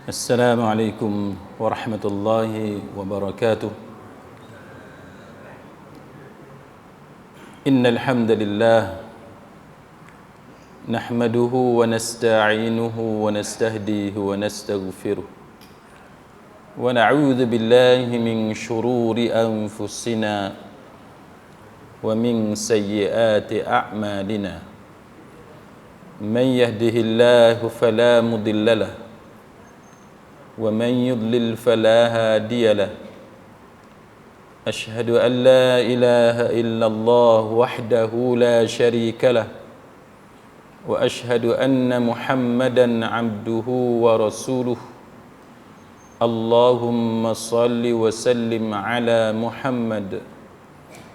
السلام عليكم ورحمة الله وبركاته. إن الحمد لله نحمده ونستعينه ونستهديه ونستغفره ونعوذ بالله من شرور أنفسنا ومن سيئات أعمالنا. من يهده الله فلا مضل له ومن يضلل فلا هادي له. أشهد أن لا إله إلا الله وحده لا شريك له وأشهد أن محمدا عبده ورسوله. اللهم صل وسلم على محمد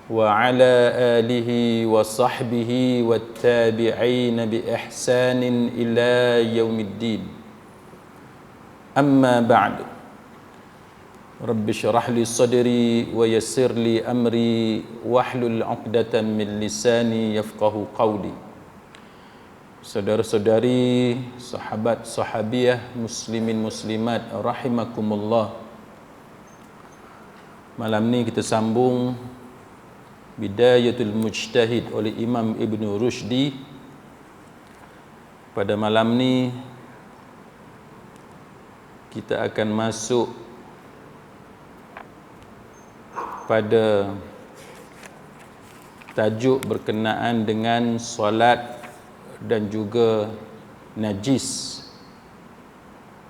وعلى آله وصحبه والتابعين بإحسان إلى يوم الدين. أما بعد، رب اشرح لي صدري ويسر لي أمري واحلل عقدة من لساني يفقه قولي. Saudara-saudari, sahabat sahabiah, muslimin muslimat rahimakumullah. Malam ni kita sambung Bidayatul Mujtahid oleh Imam Ibn Rushdi. Pada malam ni kita akan masuk pada tajuk berkenaan dengan solat dan juga najis.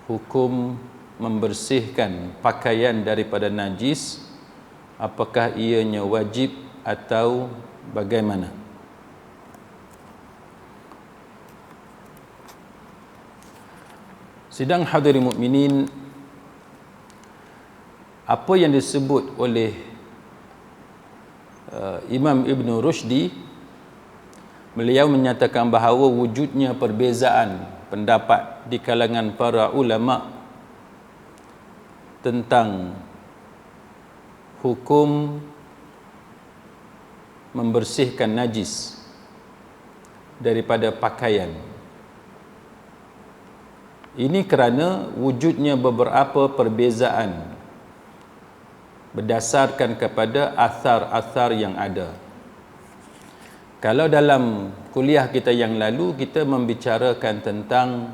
Hukum membersihkan pakaian daripada najis, apakah ianya wajib atau bagaimana? Sidang hadirin mukminin, apa yang disebut oleh Imam Ibn Rushdi, beliau menyatakan bahawa wujudnya perbezaan pendapat di kalangan para ulama tentang hukum membersihkan najis daripada pakaian. Ini kerana wujudnya beberapa perbezaan berdasarkan kepada athar-athar yang ada. Kalau dalam kuliah kita yang lalu kita membicarakan tentang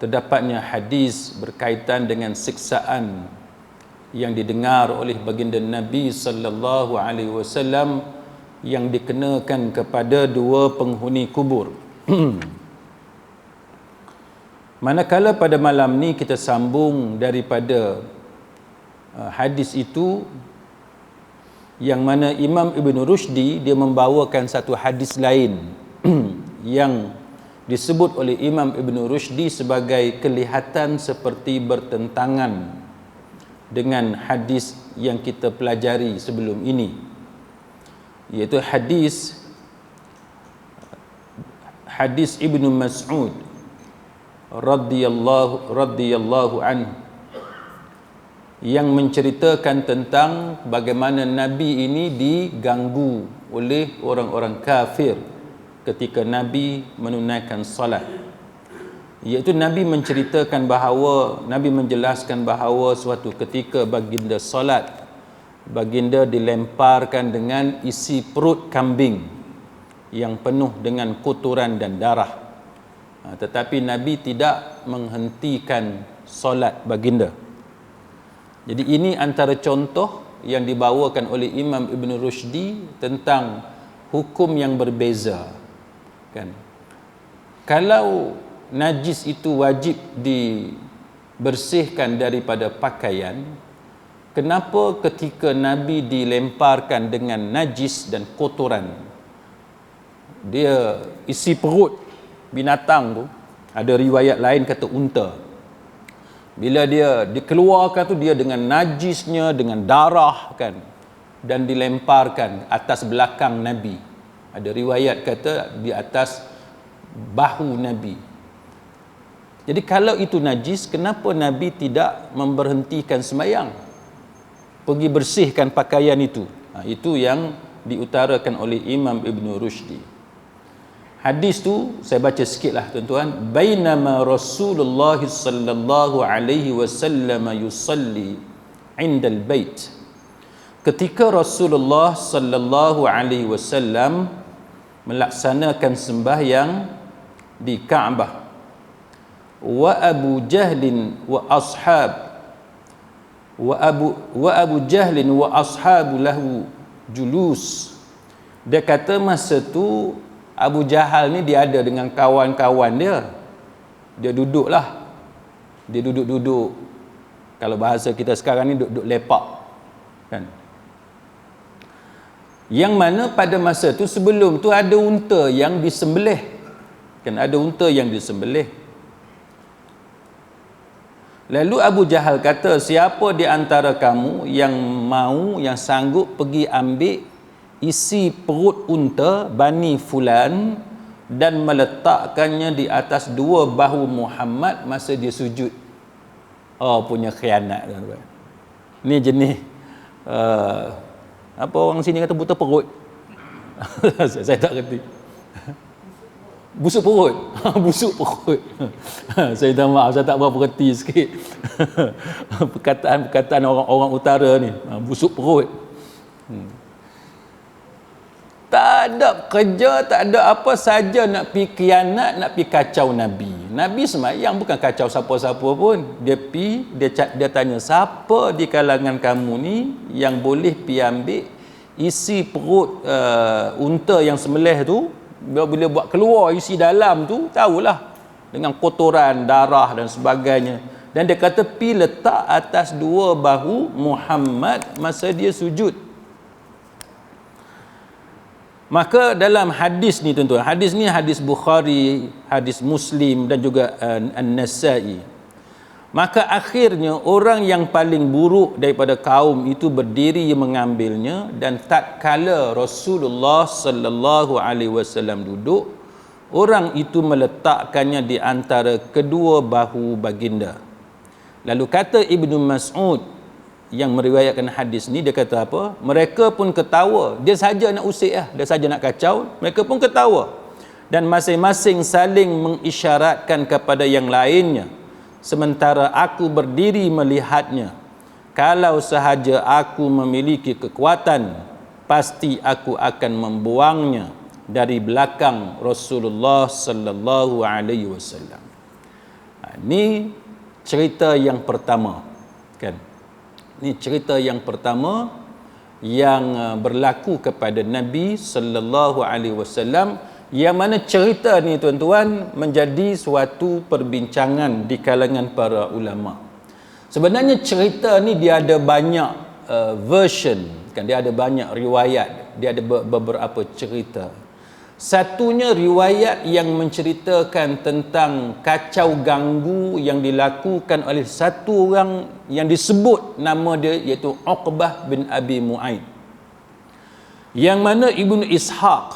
terdapatnya hadis berkaitan dengan siksaan yang didengar oleh baginda Nabi sallallahu alaihi wasallam yang dikenakan kepada dua penghuni kubur. Manakala pada malam ni kita sambung daripada hadis itu, yang mana Imam Ibn Rushdi dia membawakan satu hadis lain yang disebut oleh Imam Ibn Rushdi sebagai kelihatan seperti bertentangan dengan hadis yang kita pelajari sebelum ini, iaitu hadis Ibnu Mas'ud radhiyallahu anhu yang menceritakan tentang bagaimana Nabi ini diganggu oleh orang-orang kafir ketika Nabi menunaikan salat. Iaitu Nabi menceritakan bahawa, Nabi menjelaskan bahawa suatu ketika baginda salat, baginda dilemparkan dengan isi perut kambing yang penuh dengan kotoran dan darah. Tetapi Nabi tidak menghentikan solat baginda. Jadi ini antara contoh yang dibawakan oleh Imam Ibn Rushdi tentang hukum yang berbeza, kan? Kalau najis itu wajib dibersihkan daripada pakaian, kenapa ketika Nabi dilemparkan dengan najis dan kotoran, dia isi perut binatang tu, ada riwayat lain kata unta, bila dia dikeluarkan tu dia dengan najisnya, dengan darah, kan, dan dilemparkan atas belakang Nabi. Ada riwayat kata di atas bahu Nabi. Jadi kalau itu najis, kenapa Nabi tidak memberhentikan sembahyang, pergi bersihkan pakaian itu? Itu yang diutarakan oleh Imam Ibn Rushdi. Hadis tu saya baca sikitlah tuan-tuan. Bainama Rasulullah sallallahu alaihi wasallam yusalli 'inda al-bait. Ketika Rasulullah sallallahu alaihi wasallam melaksanakan sembahyang di Kaabah, wa Abu Jahlin wa Abu Jahlin wa ashabu lahu julus. Dia kata masa tu Abu Jahal ni dia ada dengan kawan-kawan dia. Dia duduklah. Dia duduk-duduk. Kalau bahasa kita sekarang ni duduk lepak. Kan? Yang mana pada masa tu sebelum tu ada unta yang disembelih. Kan ada unta yang disembelih. Lalu Abu Jahal kata, siapa di antara kamu yang mau, yang sanggup pergi ambil isi perut unta Bani Fulan dan meletakkannya di atas dua bahu Muhammad masa dia sujud. Oh, punya khianat tuan-tuan. Ni jenis apa orang sini kata buta perut. Saya tak kerti. Busuk perut. Busuk perut. Saya minta maaf, saya tak berapa kerti sikit. Perkataan orang-orang utara ni, busuk perut. Tak ada kerja, tak ada apa saja nak pergi khianat, nak pergi kacau Nabi. Nabi semayang bukan kacau siapa-siapa pun. Dia tanya, siapa di kalangan kamu ni yang boleh pergi ambil isi perut unta yang sembelih tu, bila buat keluar isi dalam tu, tahulah dengan kotoran, darah dan sebagainya. Dan dia kata pergi letak atas dua bahu Muhammad masa dia sujud. Maka dalam hadis ni tuan-tuan, hadis ni hadis Bukhari, hadis Muslim dan juga An-Nasa'i. Maka akhirnya orang yang paling buruk daripada kaum itu berdiri mengambilnya, dan tatkala Rasulullah sallallahu alaihi wasallam duduk, orang itu meletakkannya di antara kedua bahu baginda. Lalu kata Ibnu Mas'ud yang meriwayatkan hadis ni, dia kata apa? Mereka pun ketawa. Dia saja nak usik lah, dia saja nak kacau, mereka pun ketawa. Dan masing-masing saling mengisyaratkan kepada yang lainnya, sementara aku berdiri melihatnya. Kalau sahaja aku memiliki kekuatan, pasti aku akan membuangnya dari belakang Rasulullah sallallahu alaihi wasallam. Ini cerita yang pertama, kan? Ini cerita yang pertama yang berlaku kepada Nabi sallallahu alaihi wasallam, yang mana cerita ni tuan-tuan menjadi suatu perbincangan di kalangan para ulama. Sebenarnya cerita ni dia ada banyak version, kan, dia ada banyak riwayat, dia ada beberapa cerita. Satunya riwayat yang menceritakan tentang kacau ganggu yang dilakukan oleh satu orang yang disebut nama dia, iaitu Uqbah bin Abi Mu'aid, yang mana Ibnu Ishaq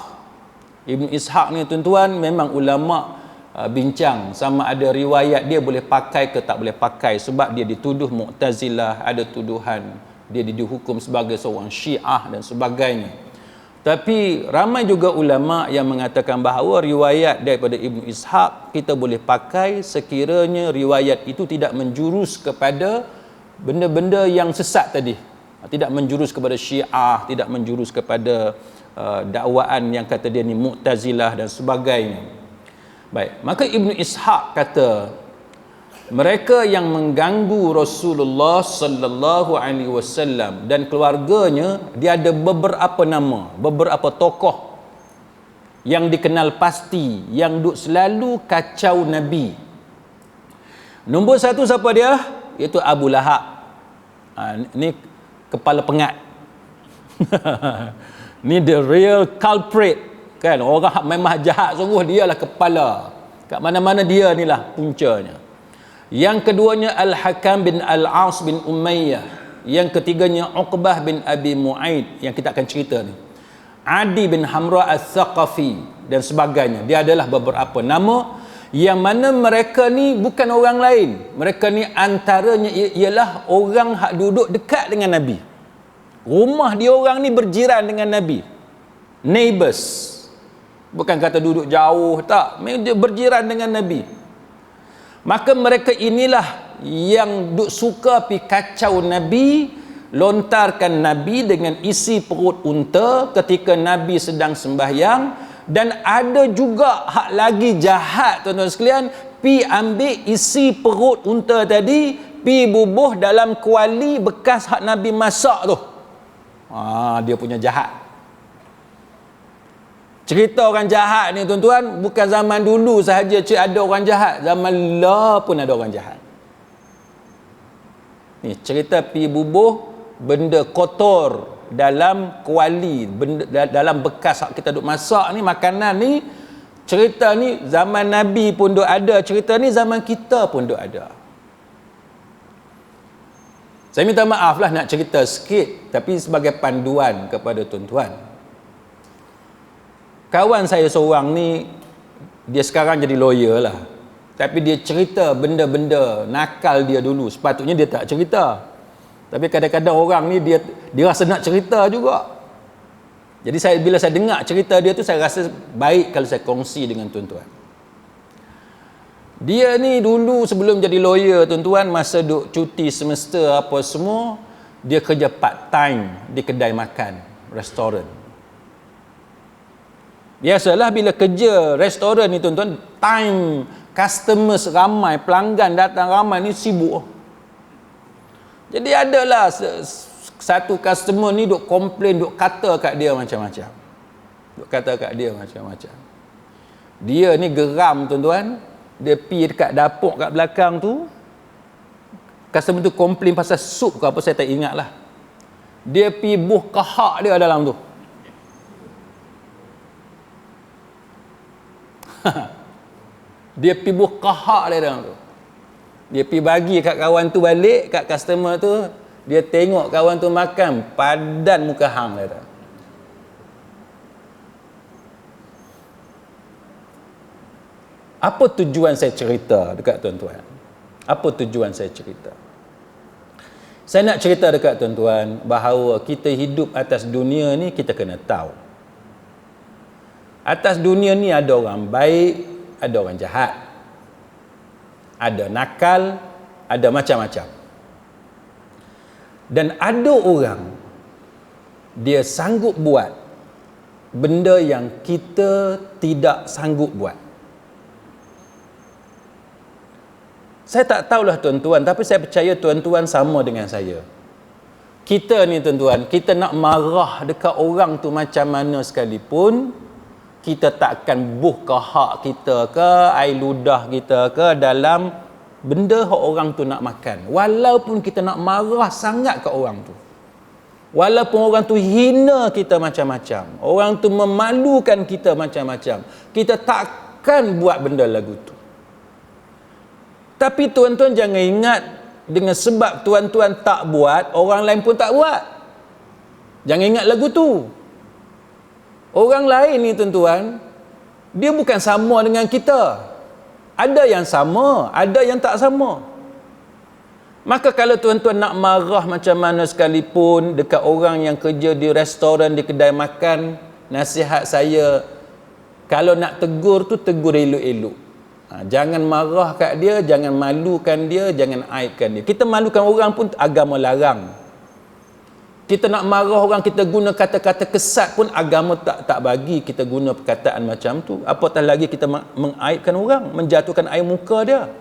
ni tuan-tuan memang ulama bincang sama ada riwayat dia boleh pakai ke tak boleh pakai, sebab dia dituduh Mu'tazilah, ada tuduhan dia dihukum sebagai seorang Syiah dan sebagainya. Tapi ramai juga ulama yang mengatakan bahawa riwayat daripada Ibnu Ishaq kita boleh pakai sekiranya riwayat itu tidak menjurus kepada benda-benda yang sesat tadi, tidak menjurus kepada Syiah, tidak menjurus kepada dakwaan yang kata dia ni Mu'tazilah dan sebagainya. Baik, maka Ibnu Ishaq kata mereka yang mengganggu Rasulullah sallallahu alaihi wasallam dan keluarganya, dia ada beberapa nama, beberapa tokoh yang dikenal pasti yang duk selalu kacau Nabi. Nombor satu siapa dia? Iaitu Abu Lahab. Ni kepala pengat. Ni the real culprit, kan? Orang memang jahat sungguh, dialah kepala. Kat mana-mana dia ni lah puncanya. Yang keduanya Al-Hakam bin Al-As bin Umayyah. Yang ketiganya Uqbah bin Abi Mu'aid yang kita akan cerita ni. Adi bin Hamra Al-Thaqafi dan sebagainya. Dia adalah beberapa nama yang mana mereka ni bukan orang lain. Mereka ni antaranya ialah orang hak duduk dekat dengan Nabi. Rumah dia orang ni berjiran dengan Nabi. Neighbors. Bukan kata duduk jauh, tak. Dia berjiran dengan Nabi. Maka mereka inilah yang duk suka pi kacau Nabi, lontarkan Nabi dengan isi perut unta ketika Nabi sedang sembahyang. Dan ada juga hak lagi jahat, tuan-tuan sekalian, pi ambil isi perut unta tadi, pi bubuh dalam kuali bekas hak Nabi masak tu. Dia punya jahat. Cerita orang jahat ni, tuan-tuan, bukan zaman dulu sahaja ada orang jahat, zaman lah pun ada orang jahat. Ni cerita pi bubuh benda kotor dalam kuali, dalam bekas kita duk masak ni, makanan ni. Cerita ni zaman Nabi pun duk ada, cerita ni zaman kita pun duk ada. Saya minta maaf lah nak cerita sikit, tapi sebagai panduan kepada tuan-tuan. Kawan saya seorang ni, dia sekarang jadi lawyer lah, tapi dia cerita benda-benda nakal dia dulu. Sepatutnya dia tak cerita, tapi kadang-kadang orang ni dia rasa nak cerita juga. Jadi bila saya dengar cerita dia tu, saya rasa baik kalau saya kongsi dengan tuan-tuan. Dia ni dulu sebelum jadi lawyer, tuan-tuan, masa duk cuti semester apa semua, dia kerja part time di kedai makan, restoran. Biasalah bila kerja restoran ni, tuan-tuan, time customers ramai, pelanggan datang ramai ni, sibuk. Jadi adalah satu customer ni duk komplain, duk kata kat dia macam-macam. Dia ni geram, tuan-tuan. Dia pergi dekat dapur kat belakang tu. Customer tu komplain pasal sup ke apa, saya tak ingat lah. Dia pergi buh kahak dia dalam tu. Dia pergi buh kahak dia dalam tu. Dia pergi bagi kat kawan tu balik, kat customer tu. Dia tengok kawan tu makan, padan muka hang dia. Apa tujuan saya cerita dekat tuan-tuan? Apa tujuan saya cerita? Saya nak cerita dekat tuan-tuan bahawa kita hidup atas dunia ni, kita kena tahu. Atas dunia ni ada orang baik, ada orang jahat. Ada nakal, ada macam-macam. Dan ada orang, dia sanggup buat benda yang kita tidak sanggup buat. Saya tak tahulah tuan-tuan, tapi saya percaya tuan-tuan sama dengan saya. Kita ni, tuan-tuan, kita nak marah dekat orang tu macam mana sekalipun, kita takkan buh kahak kita ke, air ludah kita ke dalam benda yang orang tu nak makan. Walaupun kita nak marah sangat kat orang tu, walaupun orang tu hina kita macam-macam, orang tu memalukan kita macam-macam, kita takkan buat benda lagu tu. Tapi tuan-tuan jangan ingat, dengan sebab tuan-tuan tak buat, orang lain pun tak buat. Jangan ingat lagu tu. Orang lain ni, tuan-tuan, dia bukan sama dengan kita. Ada yang sama, ada yang tak sama. Maka kalau tuan-tuan nak marah macam mana sekalipun dekat orang yang kerja di restoran, di kedai makan, nasihat saya, kalau nak tegur tu, tegur elok-elok. Jangan marah kat dia, jangan malukan dia, jangan aibkan dia. Kita malukan orang pun agama larang. Kita nak marah orang, kita guna kata-kata kesat pun agama tak bagi kita guna perkataan macam tu. Apatah lagi kita mengaibkan orang, menjatuhkan air muka dia.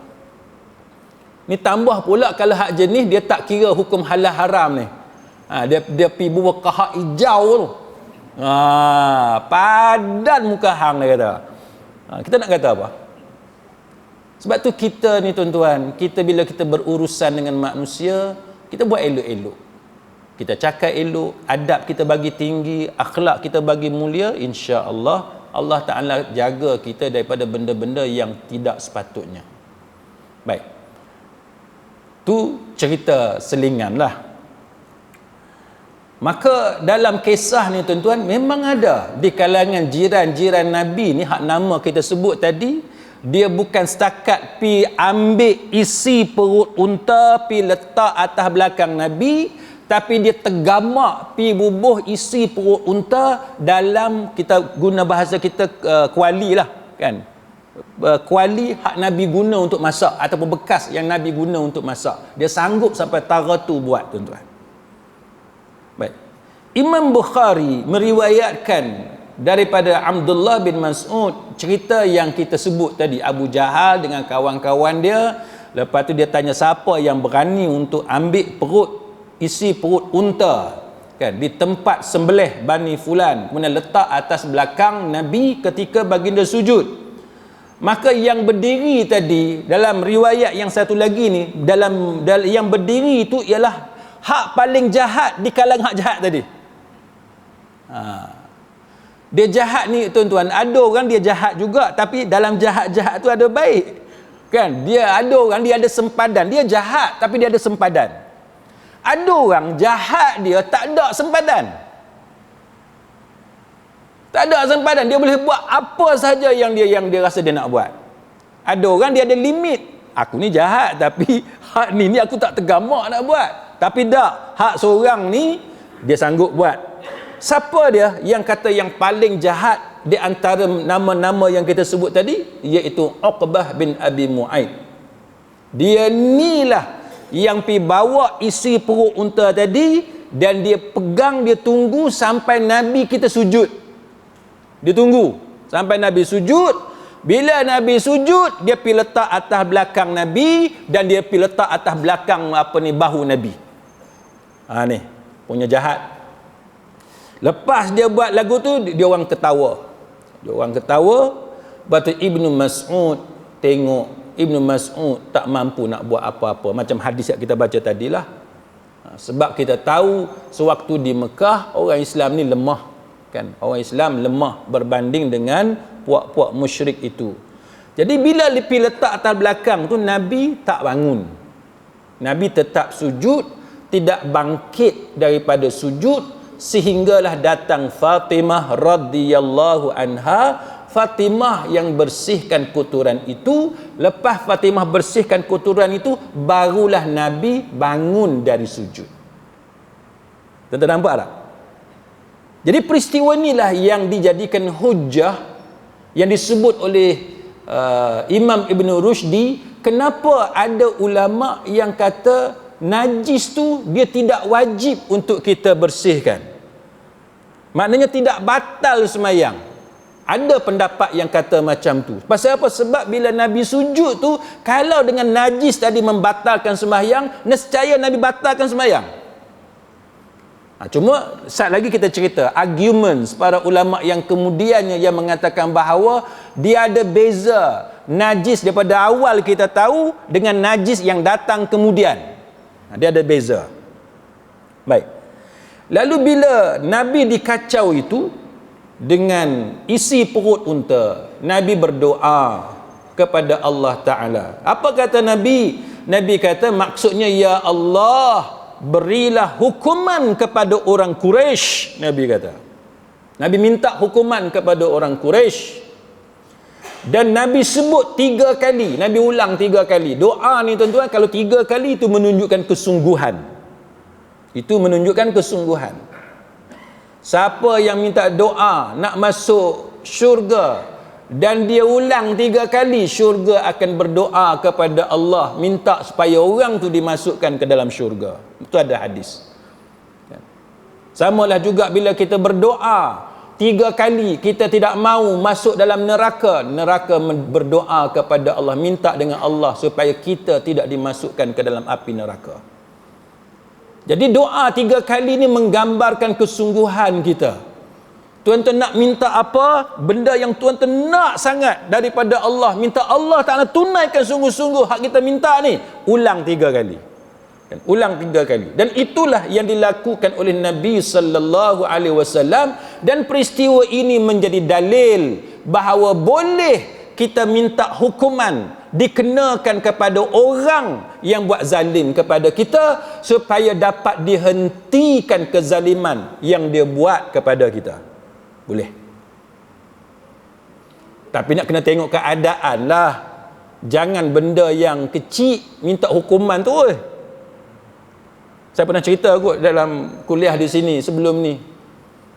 Ni tambah pula kalau hak jenis dia tak kira hukum halal haram ni. Dia pergi buat kahak hijau tu. Padan muka hang dia kata. Kita nak kata apa? Sebab tu kita ni, tuan-tuan, kita bila kita berurusan dengan manusia, kita buat elok-elok. Kita cakap elok, adab kita bagi tinggi, akhlak kita bagi mulia, insya-Allah Allah Taala jaga kita daripada benda-benda yang tidak sepatutnya. Baik. Tu cerita selingan lah. Maka dalam kisah ni, tuan-tuan, memang ada di kalangan jiran-jiran Nabi ni, hak nama kita sebut tadi, dia bukan setakat pi ambil isi perut unta, pi letak atas belakang Nabi, tapi dia tergamak pi bubuh isi perut unta dalam, kita guna bahasa kita kuali lah kan, kuali hak Nabi guna untuk masak ataupun bekas yang Nabi guna untuk masak. Dia sanggup sampai tara tu buat, tuan-tuan. Baik. Imam Bukhari meriwayatkan daripada Abdullah bin Mas'ud cerita yang kita sebut tadi, Abu Jahal dengan kawan-kawan dia. Lepas tu dia tanya siapa yang berani untuk ambil isi perut unta kan di tempat sembelih Bani Fulan, kemudian letak atas belakang Nabi ketika baginda sujud. Maka yang berdiri tadi, dalam riwayat yang satu lagi ni, dalam yang berdiri itu ialah hak paling jahat di kalangan hak jahat tadi. Dia jahat ni, tuan-tuan, ada orang dia jahat juga, tapi dalam jahat-jahat tu ada baik kan. Dia ada orang dia ada sempadan, dia jahat tapi dia ada sempadan. Ada orang jahat dia tak ada sempadan. Tak ada sempadan, dia boleh buat apa saja yang dia rasa dia nak buat. Ada orang dia ada limit. Aku ni jahat tapi hak ni aku tak tergamak nak buat. Tapi tak, hak seorang ni dia sanggup buat. Siapa dia yang kata yang paling jahat di antara nama-nama yang kita sebut tadi? Iaitu Uqbah bin Abi Mu'aid. Dia nilah yang pi bawa isi perut unta tadi, dan dia pegang, dia tunggu sampai Nabi kita sujud. Dia tunggu sampai Nabi sujud. Bila Nabi sujud, dia pi letak atas belakang Nabi, dan dia pi letak atas belakang bahu Nabi. Ni punya jahat. Lepas dia buat lagu tu, dia orang ketawa. Lepas tu Ibnu Mas'ud tengok, Ibnu Mas'ud tak mampu nak buat apa-apa, macam hadis yang kita baca tadilah. Sebab kita tahu sewaktu di Mekah orang Islam ni lemah kan, orang Islam lemah berbanding dengan puak-puak musyrik itu. Jadi bila letak atas belakang tu, Nabi tak bangun, Nabi tetap sujud, tidak bangkit daripada sujud, sehinggalah datang Fatimah radhiyallahu anha. Fatimah yang bersihkan kotoran itu. Lepas Fatimah bersihkan kotoran itu, barulah Nabi bangun dari sujud. Tuan-tuan nampak tak? Jadi peristiwa inilah yang dijadikan hujah, yang disebut oleh Imam Ibn Rushdi. Kenapa ada ulama yang kata najis tu dia tidak wajib untuk kita bersihkan, maknanya tidak batal sembahyang. Ada pendapat yang kata macam tu. Pasal apa? Sebab bila Nabi sujud tu, kalau dengan najis tadi membatalkan sembahyang, nescaya Nabi batalkan sembahyang. Cuma saat lagi kita cerita arguments para ulama yang kemudiannya yang mengatakan bahawa dia ada beza najis daripada awal kita tahu dengan najis yang datang kemudian. Dia ada beza. Baik. Lalu bila Nabi dikacau itu dengan isi perut unta, Nabi berdoa kepada Allah Ta'ala. Apa kata Nabi? Nabi kata maksudnya, ya Allah, berilah hukuman kepada orang Quraisy. Nabi kata, Nabi minta hukuman kepada orang Quraisy. Dan Nabi sebut 3 kali, Nabi ulang 3 kali. Doa ni tuan-tuan, kalau 3 kali itu menunjukkan kesungguhan. Itu menunjukkan kesungguhan. Siapa yang minta doa nak masuk syurga dan dia ulang 3 kali, syurga akan berdoa kepada Allah minta supaya orang tu dimasukkan ke dalam syurga. Itu ada hadis. Samalah juga bila kita berdoa 3 kali kita tidak mau masuk dalam neraka, neraka berdoa kepada Allah, minta dengan Allah supaya kita tidak dimasukkan ke dalam api neraka. Jadi doa 3 kali ni menggambarkan kesungguhan kita. Tuan-tuan nak minta apa? Benda yang tuan-tuan nak sangat daripada Allah, minta Allah Ta'ala tunaikan sungguh-sungguh hak kita minta ni, ulang 3 kali. Ulang 3 kali. Dan itulah yang dilakukan oleh Nabi sallallahu alaihi wasallam, dan peristiwa ini menjadi dalil bahawa boleh kita minta hukuman dikenakan kepada orang yang buat zalim kepada kita, supaya dapat dihentikan kezaliman yang dia buat kepada kita. Boleh. Tapi nak kena tengok keadaan lah. Jangan benda yang kecil minta hukuman tu. Saya pernah cerita kot dalam kuliah di sini sebelum ni,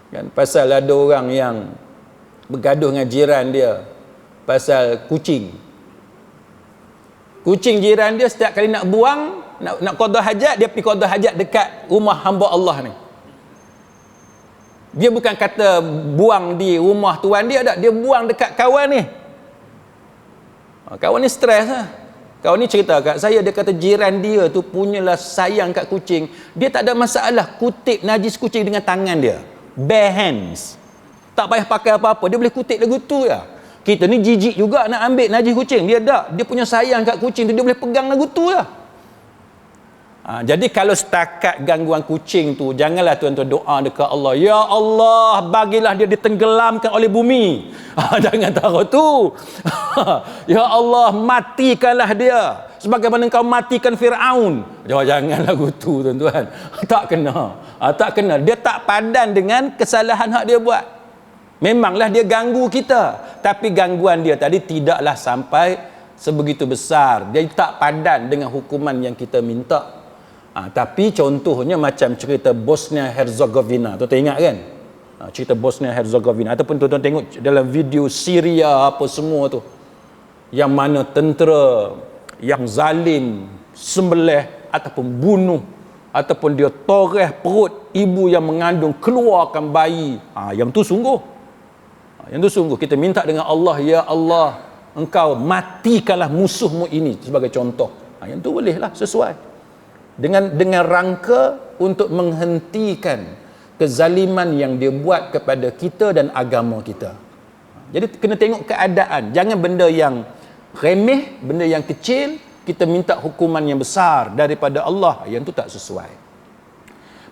kan, pasal ada orang yang bergaduh dengan jiran dia pasal kucing. Kucing jiran dia setiap kali nak buang, nak qada hajat, dia pergi qada hajat dekat rumah hamba Allah ni. Dia bukan kata buang di rumah tuan dia, tak, dia buang dekat kawan ni. Kawan ni stres lah. Kawan ni cerita kat saya, dia kata jiran dia tu punyalah sayang kat kucing. Dia tak ada masalah kutip najis kucing dengan tangan dia, bare hands, tak payah pakai apa-apa, dia boleh kutip lagu tu ya. Kita ni jijik juga nak ambil najis kucing, dia tak, dia punya sayang kat kucing tu, dia boleh pegang lagu tu ya. Jadi kalau setakat gangguan kucing tu, janganlah tuan-tuan doa dekat Allah, ya Allah bagilah dia ditenggelamkan oleh bumi. Jangan taruh tu. Ya Allah matikanlah dia sebagaimana kau matikan Firaun. Janganlah gitu tuan-tuan. Tak kena. Tak kena. Dia tak padan dengan kesalahan hak dia buat. Memanglah dia ganggu kita, tapi gangguan dia tadi tidaklah sampai sebegitu besar. Dia tak padan dengan hukuman yang kita minta. Tapi contohnya macam cerita Bosnia Herzegovina, tuan-tuan ingat kan? Cerita Bosnia Herzegovina, ataupun tuan-tuan tengok dalam video Syria apa semua tu, yang mana tentera yang zalim sembelih ataupun bunuh ataupun dia toreh perut ibu yang mengandung, keluarkan bayi. Yang tu sungguh kita minta dengan Allah, ya Allah engkau matikanlah musuhmu ini, sebagai contoh. Yang tu bolehlah sesuai dengan rangka untuk menghentikan kezaliman yang dia buat kepada kita dan agama kita. Jadi kena tengok keadaan, jangan benda yang remeh, benda yang kecil kita minta hukuman yang besar daripada Allah, yang tu tak sesuai.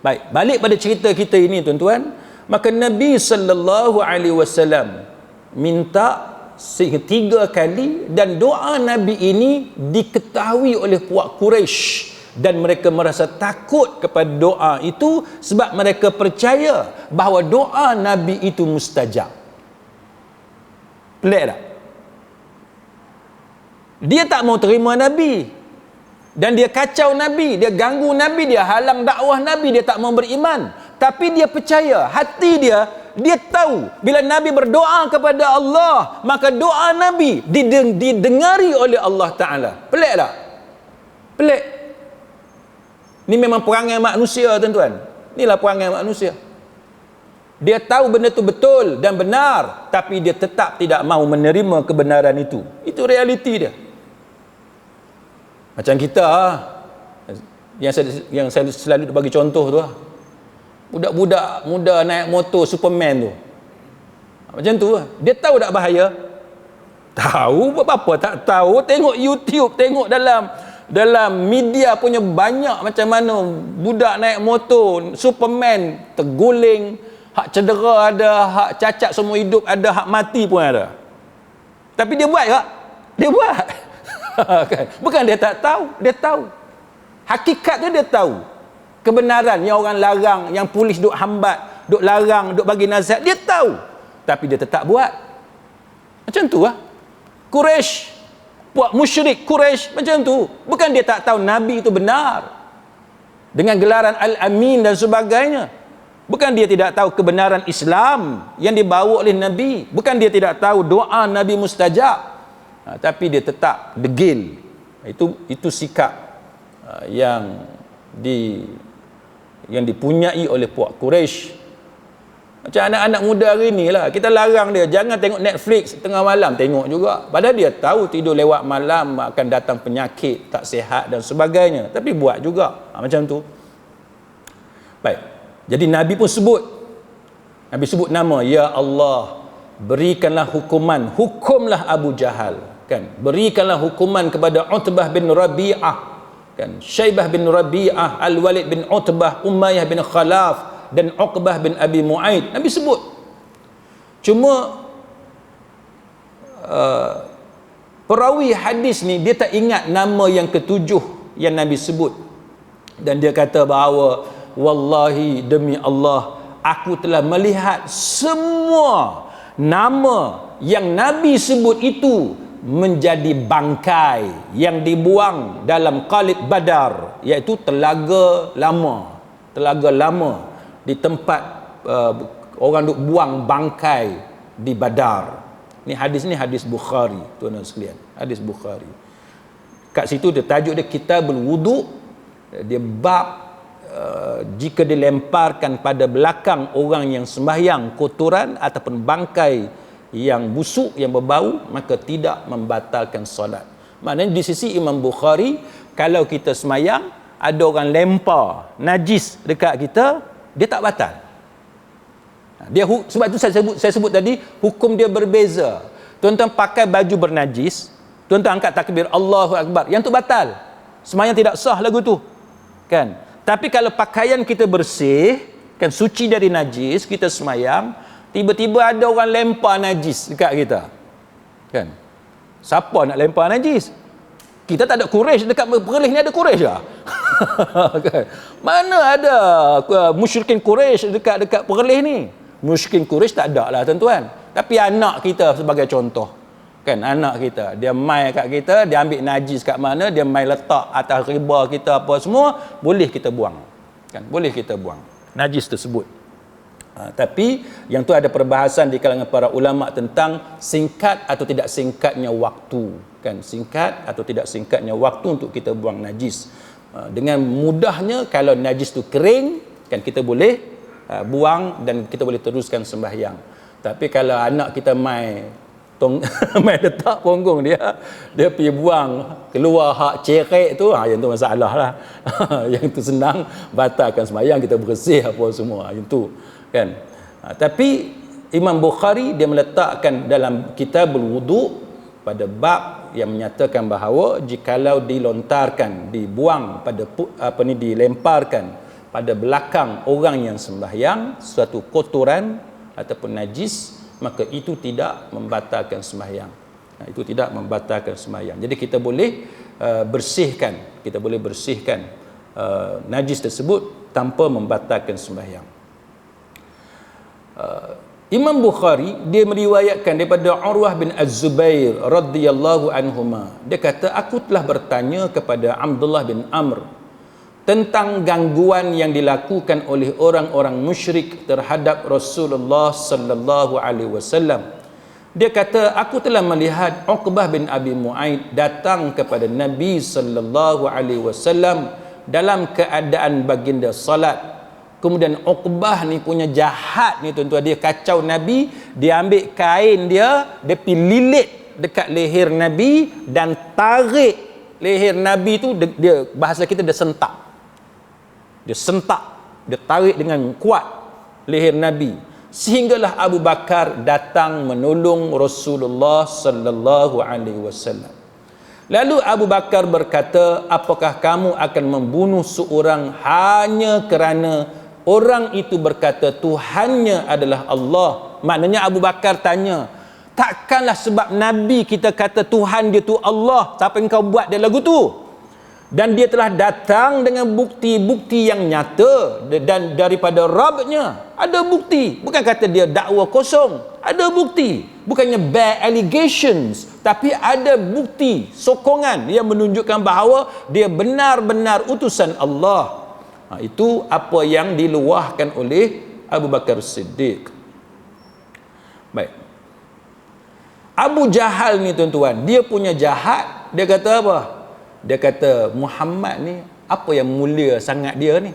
Baik, balik pada cerita kita ini tuan-tuan, maka Nabi sallallahu alaihi wasallam minta 3 kali, dan doa Nabi ini diketahui oleh puak Quraisy, dan mereka merasa takut kepada doa itu sebab mereka percaya bahawa doa Nabi itu mustajab. Pelik tak? Dia tak mau terima Nabi, dan dia kacau Nabi, dia ganggu Nabi, dia halang dakwah Nabi, dia tak mau beriman. Tapi dia percaya, hati dia tahu bila Nabi berdoa kepada Allah, maka doa Nabi didengari oleh Allah Ta'ala. Pelik tak? Pelik. Ni memang perangai manusia tuan-tuan. Inilah perangai manusia. Dia tahu benda tu betul dan benar, tapi dia tetap tidak mahu menerima kebenaran itu. Itu realiti dia. Macam kita yang saya selalu bagi contoh tu, budak-budak muda naik motor Superman tu. Macam tu, dia tahu tak bahaya? Tahu, apa tak tahu. Tengok YouTube, tengok dalam media punya banyak macam mana budak naik motor Superman terguling, hak cedera ada, hak cacat semua hidup ada, hak mati pun ada. Tapi dia buat tak? Dia buat. Bukan dia tak tahu, dia tahu. Hakikat tu dia tahu. Kebenaran yang orang larang, yang polis duk hambat, duk larang, duk bagi nasihat, dia tahu. Tapi dia tetap buat. Macam tu lah. Quraisy, buat musyrik Quraisy macam tu. Bukan dia tak tahu Nabi itu benar dengan gelaran Al-Amin dan sebagainya. Bukan dia tidak tahu kebenaran Islam yang dibawa oleh Nabi. Bukan dia tidak tahu doa Nabi mustajab. Tapi dia tetap degil. Itu sikap yang dipunyai oleh puak Quraisy. Macam anak-anak muda hari ni lah, kita larang dia jangan tengok Netflix tengah malam, tengok juga. Padahal dia tahu tidur lewat malam akan datang penyakit, tak sihat dan sebagainya, tapi buat juga. Macam tu. Baik, jadi Nabi pun sebut nama, ya Allah berikanlah hukumlah Abu Jahal, kan? Berikanlah hukuman kepada Utbah bin Rabi'ah, kan? Syaibah bin Rabi'ah, Al-Walid bin Utbah, Umayyah bin Khalaf dan Uqbah bin Abi Mu'aid. Nabi sebut. Cuma perawi hadis ni dia tak ingat nama yang ketujuh yang Nabi sebut, dan dia kata bahawa wallahi demi Allah aku telah melihat semua nama yang Nabi sebut itu menjadi bangkai yang dibuang dalam Qalib Badar, iaitu telaga lama di tempat orang duk buang bangkai di Badar. Ni hadis Bukhari, tuan-tuan sekalian, hadis Bukhari. Kat situ dia tajuk dia Kitabul Wudu, dia bab jika dilemparkan pada belakang orang yang sembahyang kotoran ataupun bangkai yang busuk, yang berbau, maka tidak membatalkan solat. Maknanya di sisi Imam Bukhari, kalau kita sembahyang ada orang lempar najis dekat kita, dia tak batal. Dia, sebab tu saya sebut tadi, hukum dia berbeza. Tuan-tuan pakai baju bernajis, tuan-tuan angkat takbir Allahu Akbar, yang tu batal, sembahyang tidak sah lagu tu, kan? Tapi kalau pakaian kita bersih, kan, suci dari najis, kita semayang, tiba-tiba ada orang lempar najis dekat kita, kan? Siapa nak lempar najis? Kita tak ada Quraisy dekat Perlis ni, ada Quraisy lah. Kan? Mana ada musyrikin Quraisy dekat Perlis ni? Musyrikin Quraisy tak ada lah, tuan-tuan. Tapi anak kita sebagai contoh, kan, anak kita, dia mai kat kita, dia ambil najis kat mana, dia mai letak atas riba kita apa semua, boleh kita buang, kan, boleh kita buang najis tersebut. Tapi yang tu ada perbahasan di kalangan para ulama tentang singkat atau tidak singkatnya waktu, kan, singkat atau tidak singkatnya waktu untuk kita buang najis. Dengan mudahnya kalau najis tu kering, kan, kita boleh buang dan kita boleh teruskan sembahyang. Tapi kalau anak kita mai letak punggung dia pergi buang keluar hak cerek tu, yang tu masalah lah. Yang tu senang batalkan sembahyang, kita bersih apa semua, yang tu, kan. Tapi Imam Bukhari dia meletakkan dalam Kitabul Wudu pada bab yang menyatakan bahawa jikalau dilontarkan, dibuang pada dilemparkan pada belakang orang yang sembahyang suatu kotoran ataupun najis, maka itu tidak membatalkan sembahyang. Itu tidak membatalkan sembahyang. Jadi kita boleh bersihkan najis tersebut tanpa membatalkan sembahyang. Imam Bukhari dia meriwayatkan daripada Urwah bin Az-Zubair radhiyallahu anhuma. Dia kata, aku telah bertanya kepada Abdullah bin Amr tentang gangguan yang dilakukan oleh orang-orang musyrik terhadap Rasulullah sallallahu alaihi wasallam. Dia kata, aku telah melihat Uqbah bin Abi Mu'aid datang kepada Nabi sallallahu alaihi wasallam dalam keadaan baginda salat. Kemudian Uqbah ni punya jahat ni, tuan-tuan, dia kacau Nabi, dia ambil kain dia pergi lilit dekat leher Nabi dan tarik leher Nabi tu, dia bahasa kita dia sentak. Dia tarik dengan kuat leher Nabi, sehinggalah Abu Bakar datang menolong Rasulullah sallallahu alaihi wasallam. Lalu Abu Bakar berkata, apakah kamu akan membunuh seorang hanya kerana orang itu berkata Tuhannya adalah Allah? Maknanya Abu Bakar tanya, takkanlah sebab Nabi kita kata Tuhan dia tu Allah, siapa yang kau buat dia lagu tu? Dan dia telah datang dengan bukti-bukti yang nyata dan daripada Rabbnya. Ada bukti, bukan kata dia dakwa kosong, ada bukti. Bukannya bare allegations, tapi ada bukti, sokongan yang menunjukkan bahawa dia benar-benar utusan Allah. Itu apa yang diluahkan oleh Abu Bakar Siddiq. Baik, Abu Jahal ni, tuan-tuan, dia punya jahat. Dia kata apa? Dia kata Muhammad ni apa yang mulia sangat dia ni.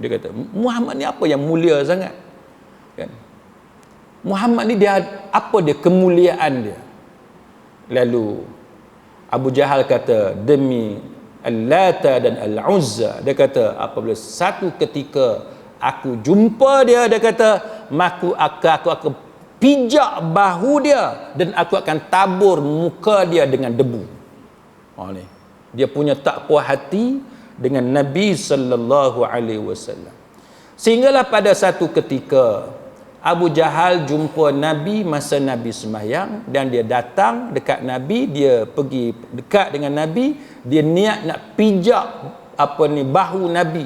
Dia kata Muhammad ni apa yang mulia sangat, kan? Muhammad ni dia apa dia kemuliaan dia? Lalu Abu Jahal kata, demi Al-Lata dan Al-Uzza, dia kata apabila satu ketika aku jumpa dia kata aku akan pijak bahu dia dan aku akan tabur muka dia dengan debu. Ni dia punya tak puas hati dengan Nabi sallallahu alaihi wasallam. Sehinggalah pada satu ketika Abu Jahal jumpa Nabi masa Nabi sembahyang, dan dia datang dekat Nabi, dia pergi dekat dengan Nabi, dia niat nak pijak bahu Nabi.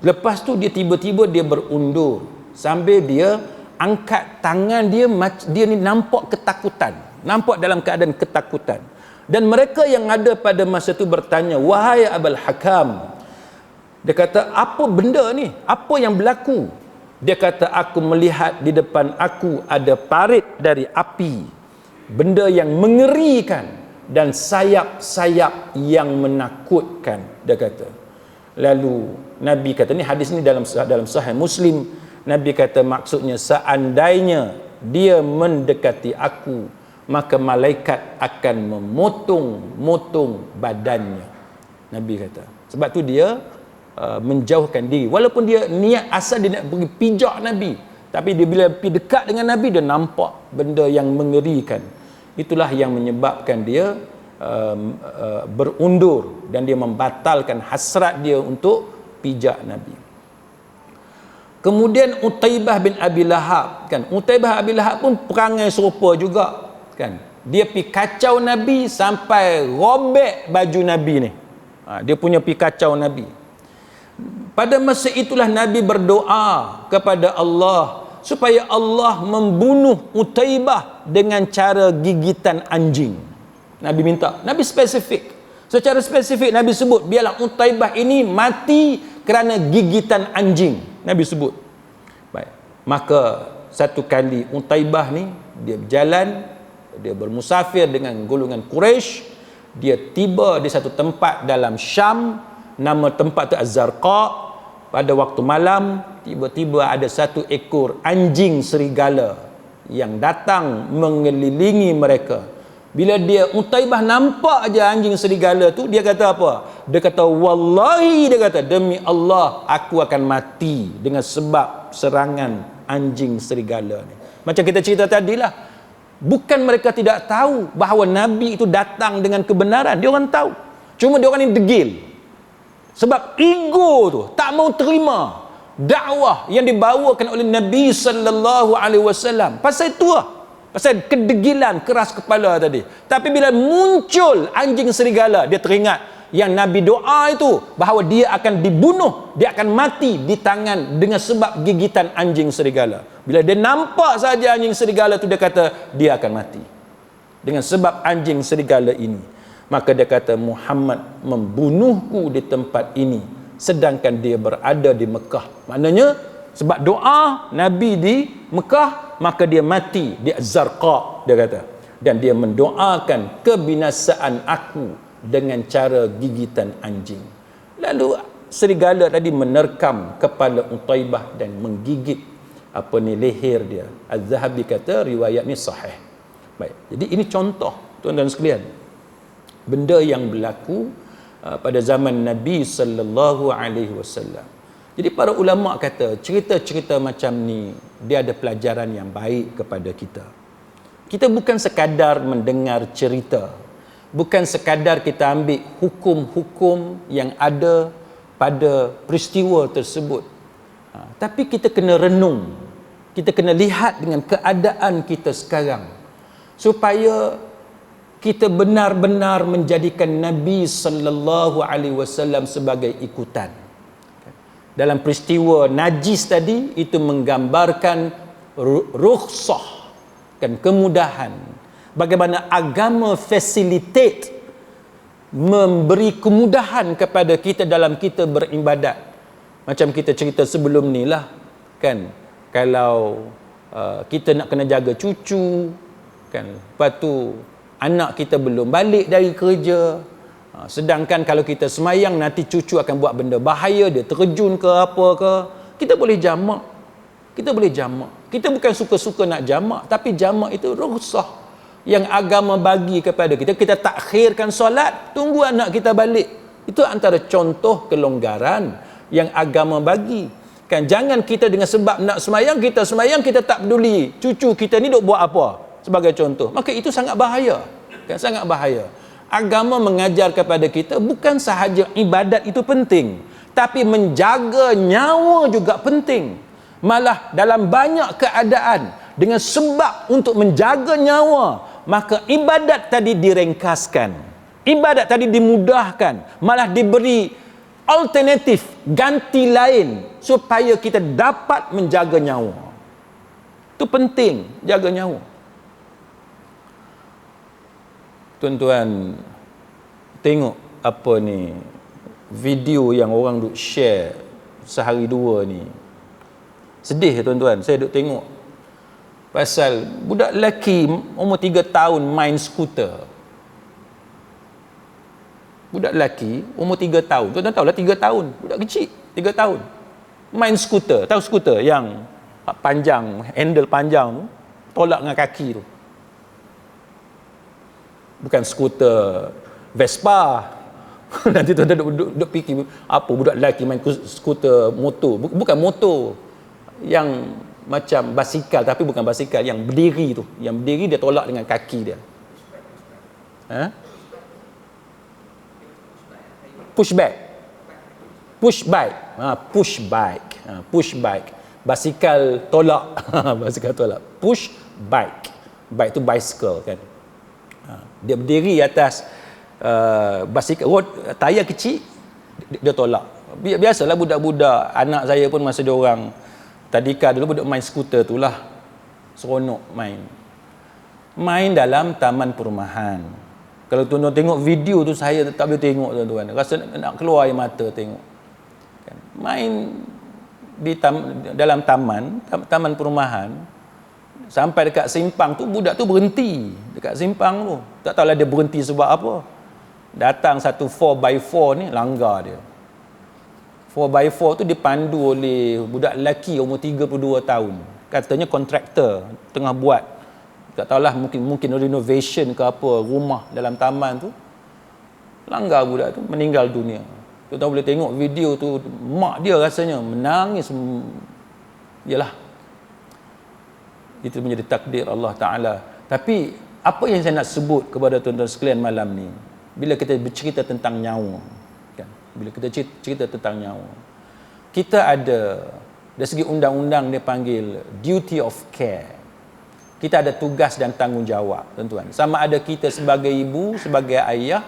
Lepas tu dia tiba-tiba dia berundur sambil dia angkat tangan dia ni nampak ketakutan. nampak dalam keadaan ketakutan. Dan mereka yang ada pada masa itu bertanya, wahai Abul Hakam, dia kata, apa benda ni? Apa yang berlaku? Dia kata, aku melihat di depan aku ada parit dari api, benda yang mengerikan dan sayap-sayap yang menakutkan, dia kata. Lalu Nabi kata, ni hadis ni dalam Sahih Muslim, Nabi kata maksudnya, seandainya dia mendekati aku, maka malaikat akan memotong badannya. Nabi kata. Sebab tu dia menjauhkan diri. Walaupun dia niat asal dia nak pergi pijak Nabi, tapi dia bila pergi dekat dengan Nabi, dia nampak benda yang mengerikan. Itulah yang menyebabkan dia berundur dan dia membatalkan hasrat dia untuk pijak Nabi. Kemudian Utaibah bin Abi Lahab, kan, Utaibah Abi Lahab pun perangai serupa juga, kan. Dia pi kacau Nabi sampai robek baju Nabi ni. Dia punya pi kacau Nabi. Pada masa itulah Nabi berdoa kepada Allah supaya Allah membunuh Utaibah dengan cara gigitan anjing. Nabi minta, Nabi spesifik. Secara spesifik Nabi sebut, biarlah Utaibah ini mati kerana gigitan anjing. Nabi sebut. Baik. Maka satu kali Utaibah ni dia berjalan, dia bermusafir dengan golongan Quraisy, dia tiba di satu tempat dalam Syam, nama tempat tu Az-Zarqa. Pada waktu malam, tiba-tiba ada satu ekor anjing serigala yang datang mengelilingi mereka. Bila dia Utaibah nampak aja anjing serigala tu, dia kata apa? Dia kata, wallahi, dia kata, demi Allah aku akan mati dengan sebab serangan anjing serigala ni. Macam kita cerita tadilah, bukan mereka tidak tahu bahawa Nabi itu datang dengan kebenaran. Dia orang tahu, cuma dia orang ni degil. Sebab ego tu tak mau terima dakwah yang dibawakan oleh Nabi sallallahu alaihi wasallam. Pasal itu lah, pasal kedegilan, keras kepala tadi. Tapi bila muncul anjing serigala, dia teringat yang Nabi doa itu, bahawa dia akan dibunuh, dia akan mati di tangan dengan sebab gigitan anjing serigala. Bila dia nampak saja anjing serigala itu, dia kata dia akan mati dengan sebab anjing serigala ini. Maka dia kata, Muhammad membunuhku di tempat ini sedangkan dia berada di Mekah. Maknanya sebab doa Nabi di Mekah, maka dia mati di Az-Zarqa, dia kata. Dan dia mendoakan kebinasaan aku dengan cara gigitan anjing. Lalu serigala tadi menerkam kepala Utaibah dan menggigit leher dia. Az-Zahabi kata riwayat ni sahih. Baik. Jadi ini contoh, tuan-tuan sekalian, benda yang berlaku pada zaman Nabi sallallahu alaihi wasallam. Jadi para ulama kata cerita-cerita macam ni dia ada pelajaran yang baik kepada kita. Kita bukan sekadar mendengar cerita, bukan sekadar kita ambil hukum-hukum yang ada pada peristiwa tersebut. Tapi kita kena renung, kita kena lihat dengan keadaan kita sekarang, supaya kita benar-benar menjadikan Nabi sallallahu alaihi wasallam sebagai ikutan. Dalam peristiwa najis tadi, itu menggambarkan rukhsah, kan, kemudahan. Bagaimana agama facilitate, memberi kemudahan kepada kita dalam kita beribadat. Macam kita cerita sebelum ni lah, kan, kalau kita nak kena jaga cucu, kan, lepas tu anak kita belum balik dari kerja, sedangkan kalau kita semayang nanti cucu akan buat benda bahaya, dia terjun ke apa ke, kita boleh jamak. Kita boleh jamak. Kita bukan suka-suka nak jamak, tapi jamak itu rukhsah yang agama bagi kepada kita. Kita takhirkan solat, tunggu anak kita balik. Itu antara contoh kelonggaran yang agama bagi. Kan, jangan kita dengan sebab nak semayang, kita tak peduli cucu kita ni duk buat apa, sebagai contoh. Maka itu sangat bahaya, kan, sangat bahaya. Agama mengajar kepada kita bukan sahaja ibadat itu penting, tapi menjaga nyawa juga penting. Malah dalam banyak keadaan, dengan sebab untuk menjaga nyawa, maka ibadat tadi diringkaskan, ibadat tadi dimudahkan, malah diberi alternatif, ganti lain, supaya kita dapat menjaga nyawa. Itu penting, jaga nyawa. tuan-tuan tengok apa ni video yang orang duk share sehari dua ni, sedih tuan-tuan. Saya duk tengok pasal budak lelaki umur 3 tahun main skuter. Budak lelaki umur 3 tahun, tuan-tuan tahu lah 3 tahun, budak kecil 3 tahun main skuter. Tahu skuter yang panjang, handle panjang tu, tolak dengan kaki tu. Bukan skuter Vespa. Nanti tuan-tuan duk fikir apa budak lelaki main skuter motor. Bukan motor yang macam basikal, tapi bukan basikal yang berdiri tu. Yang berdiri dia tolak dengan kaki dia. Push bike. Basikal tolak. Basikal tolak. Push bike. Bike tu bicycle kan. Dia berdiri atas basikal tayar kecil, dia tolak. Biasalah budak-budak anak saya pun masa dia orang tadika dulu budak main skuter tu lah, seronok main dalam taman perumahan. Kalau tuan-tuan tengok video tu, saya tak boleh tengok tuan-tuan, rasa nak keluar air mata tengok kan. Main di dalam taman perumahan, sampai dekat simpang tu budak tu berhenti dekat simpang tu. Tak tahulah dia berhenti sebab apa. Datang satu 4x4 ni, langgar dia. 4x4 tu dipandu oleh budak lelaki umur 32 tahun. Katanya kontraktor tengah buat, tak tahulah, mungkin renovation ke apa rumah dalam taman tu. Langgar budak tu, meninggal dunia. Kita boleh tengok video tu, mak dia rasanya menangis. Yalah, itu menjadi takdir Allah Ta'ala. Tapi apa yang saya nak sebut kepada tuan-tuan sekalian malam ni, bila kita bercerita tentang nyawa kan? Bila kita cerita tentang nyawa, kita ada dari segi undang-undang dia panggil duty of care. Kita ada tugas dan tanggungjawab tuan-tuan. Sama ada kita sebagai ibu, sebagai ayah,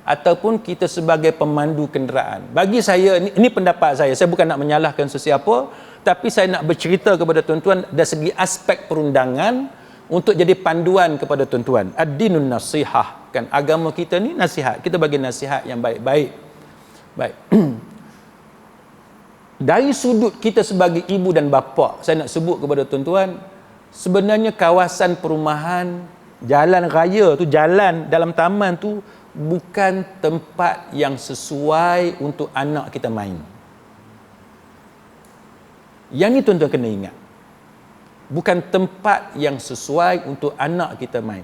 ataupun kita sebagai pemandu kenderaan. Bagi saya, ini pendapat saya bukan nak menyalahkan sesiapa, tapi saya nak bercerita kepada tuan-tuan dari segi aspek perundangan untuk jadi panduan kepada tuan-tuan. Ad-dinun nasihah kan, agama kita ni nasihat. Kita bagi nasihat yang baik-baik. Baik. Dari sudut kita sebagai ibu dan bapa, saya nak sebut kepada tuan-tuan, sebenarnya kawasan perumahan, jalan raya tu, jalan dalam taman tu bukan tempat yang sesuai untuk anak kita main. Yang ni tuan-tuan kena ingat. Bukan tempat yang sesuai untuk anak kita main.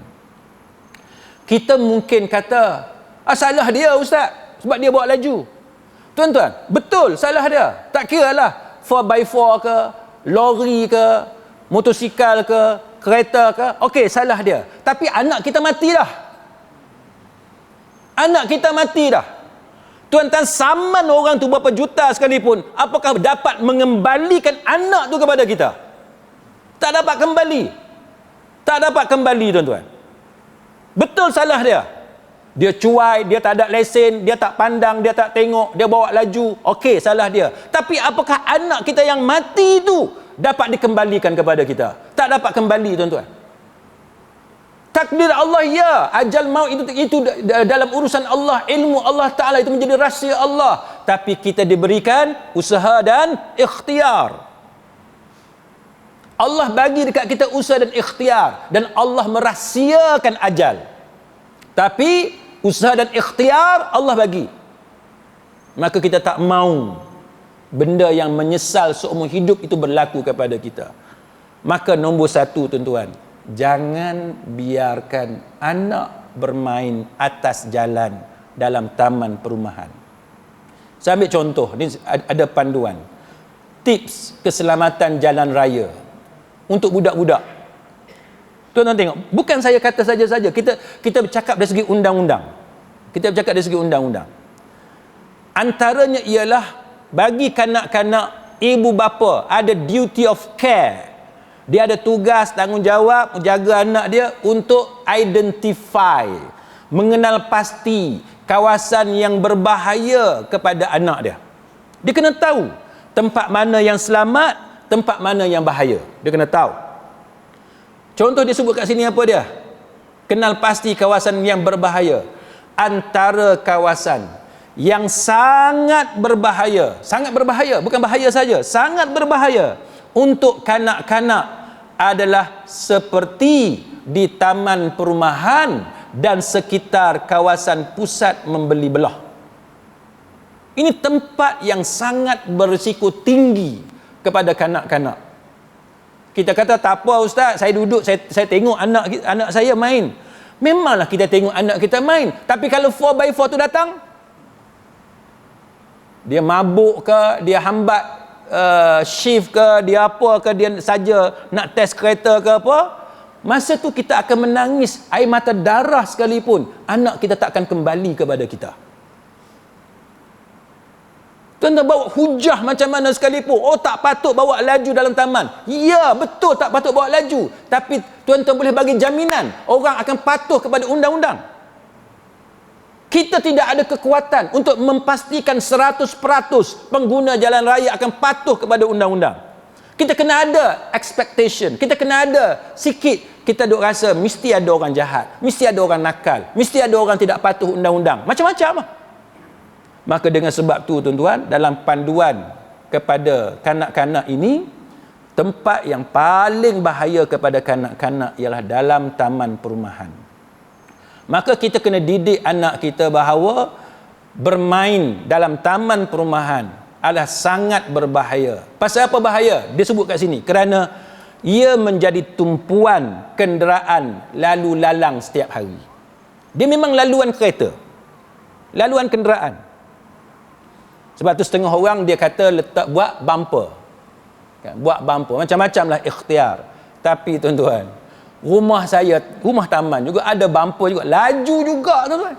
Kita mungkin kata, salah dia ustaz, sebab dia bawa laju. Tuan-tuan, betul salah dia. Tak kira lah 4x4 ke, lori ke, motosikal ke, kereta ke, okey, salah dia. Tapi anak kita mati dah. Anak kita mati dah. Tuan-tuan, saman orang tu berapa juta sekalipun, apakah dapat mengembalikan anak tu kepada kita? Tak dapat kembali. Tak dapat kembali tuan-tuan. Betul salah dia. Dia cuai, dia tak ada lesen, dia tak pandang, dia tak tengok, dia bawa laju. Okey, salah dia. Tapi apakah anak kita yang mati itu dapat dikembalikan kepada kita? Tak dapat kembali tuan-tuan. Takdir Allah, ya. Ajal maut itu dalam urusan Allah. Ilmu Allah Ta'ala itu menjadi rahsia Allah. Tapi kita diberikan usaha dan ikhtiar. Allah bagi dekat kita usaha dan ikhtiar. Dan Allah merahsiakan ajal. Tapi usaha dan ikhtiar Allah bagi. Maka kita tak mau benda yang menyesal seumur hidup itu berlaku kepada kita. Maka nombor satu tuan-tuan, jangan biarkan anak bermain atas jalan dalam taman perumahan. Saya ambil contoh, ni ada panduan. Tips keselamatan jalan raya untuk budak-budak. Tuan-tuan tengok, bukan saya kata saja-saja. Kita bercakap dari segi undang-undang. Kita bercakap dari segi undang-undang. Antaranya ialah bagi kanak-kanak, ibu bapa ada duty of care. Dia ada tugas, tanggungjawab menjaga anak dia untuk identify, mengenal pasti kawasan yang berbahaya kepada anak dia. Dia kena tahu tempat mana yang selamat, tempat mana yang bahaya. Dia kena tahu. Contoh dia sebut kat sini apa dia? Kenal pasti kawasan yang berbahaya. Antara kawasan yang sangat berbahaya, bukan bahaya saja, sangat berbahaya untuk kanak-kanak adalah seperti di taman perumahan dan sekitar kawasan pusat membeli belah. Ini tempat yang sangat berisiko tinggi kepada kanak-kanak. Kita kata tak apa ustaz, saya duduk, saya tengok anak saya main. Memanglah kita tengok anak kita main, tapi kalau 4x4 tu datang, dia mabuk ke, dia hambat shift ke, dia apa ke, dia saja nak test kereta ke apa, masa tu kita akan menangis air mata darah sekalipun, anak kita tak akan kembali kepada kita. Tuan-tuan bawa hujah macam mana sekalipun, oh tak patut bawa laju dalam taman. Ya, betul tak patut bawa laju. Tapi tuan-tuan boleh bagi jaminan orang akan patuh kepada undang-undang. Kita tidak ada kekuatan untuk memastikan 100% pengguna jalan raya akan patuh kepada undang-undang. Kita kena ada expectation, kita kena ada sikit, kita duk rasa mesti ada orang jahat, mesti ada orang nakal, mesti ada orang tidak patuh undang-undang. Macam-macam lah. Maka dengan sebab tu tuan-tuan, dalam panduan kepada kanak-kanak ini, tempat yang paling bahaya kepada kanak-kanak ialah dalam taman perumahan. Maka kita kena didik anak kita bahawa bermain dalam taman perumahan adalah sangat berbahaya. Pasal apa bahaya? Dia sebut kat sini, kerana ia menjadi tumpuan kenderaan lalu lalang setiap hari. Dia memang laluan kereta, laluan kenderaan. Sebab tu setengah orang dia kata buat bumper. Kan? Buat bumper. Macam-macam lah ikhtiar. Tapi tuan-tuan, rumah saya, rumah taman juga ada bumper juga. Laju juga tuan-tuan.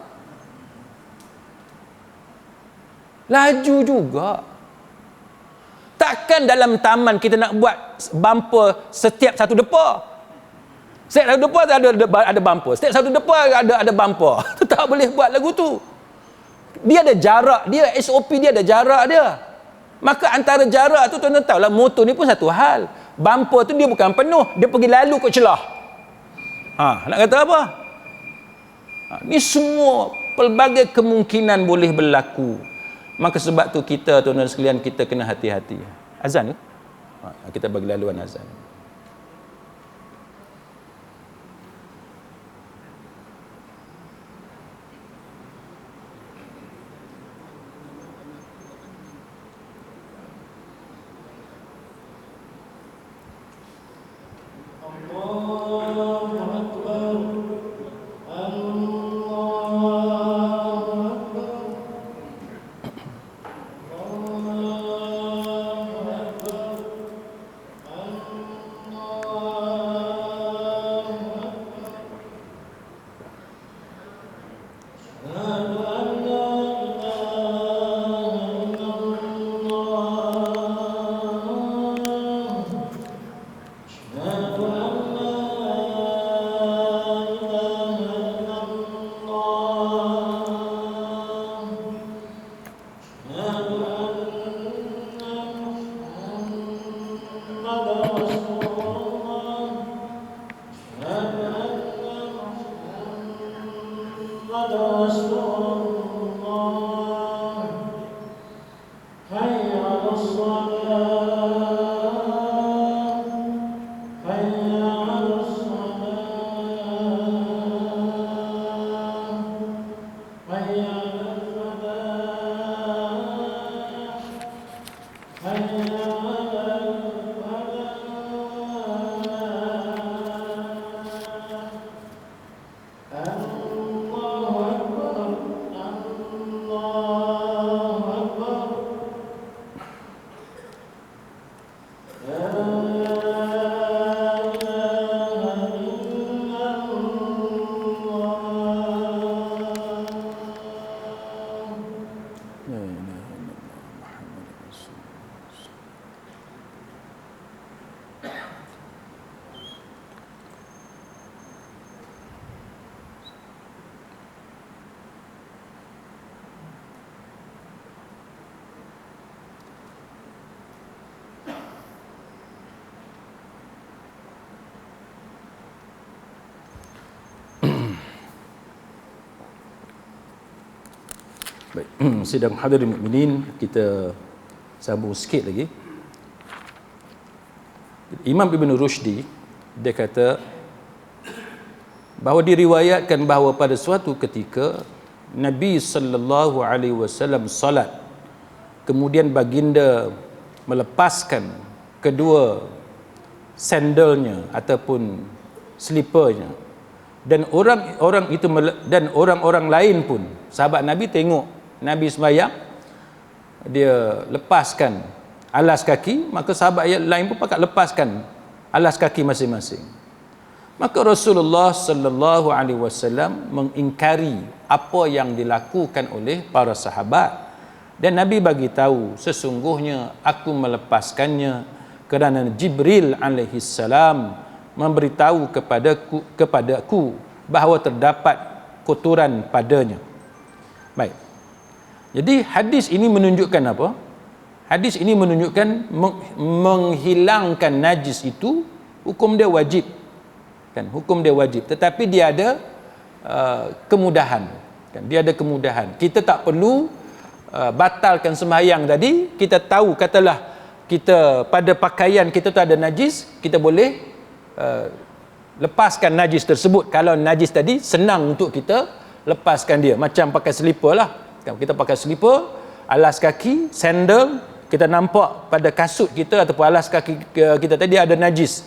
Laju juga. Takkan dalam taman kita nak buat bumper setiap satu depa. Setiap satu depa ada bumper. Setiap satu depa ada bumper. Tak boleh buat lagu tu. Dia ada jarak dia, SOP dia ada jarak dia. Maka antara jarak tu tuan-tuan tahu lah, motor ni pun satu hal. Bumper tu dia bukan penuh, dia pergi lalu kot celah. Nak kata apa? Ni semua pelbagai kemungkinan boleh berlaku. Maka sebab tu kita tuan-tuan sekalian, kita kena hati-hati. Azan ke? Kita bagi laluan azan. Baik, sidang hadirin mukminin, kita sambung sikit lagi. Imam Ibn Rushdi dia kata bahawa diriwayatkan bahawa pada suatu ketika Nabi sallallahu alaihi wasallam salat, kemudian baginda melepaskan kedua sandalnya ataupun slipernya, dan orang-orang lain pun, sahabat Nabi tengok Nabi sembahyang, dia lepaskan alas kaki, maka sahabat yang lain pun pakat lepaskan alas kaki masing-masing. Maka Rasulullah sallallahu alaihi wasallam mengingkari apa yang dilakukan oleh para sahabat, dan Nabi bagi tahu, sesungguhnya aku melepaskannya kerana Jibril alaihi salam memberitahu kepadaku bahawa terdapat kotoran padanya. Baik. Jadi hadis ini menunjukkan apa? Hadis ini menunjukkan menghilangkan najis itu hukum dia wajib. Kan, hukum dia wajib, tetapi dia ada kemudahan. Kan, dia ada kemudahan. Kita tak perlu batalkan sembahyang tadi. Kita tahu, katalah kita pada pakaian kita tu ada najis, kita boleh lepaskan najis tersebut. Kalau najis tadi senang untuk kita lepaskan dia, macam pakai slipper lah. Kita pakai slipper, alas kaki, sandal, kita nampak pada kasut kita ataupun alas kaki kita tadi ada najis,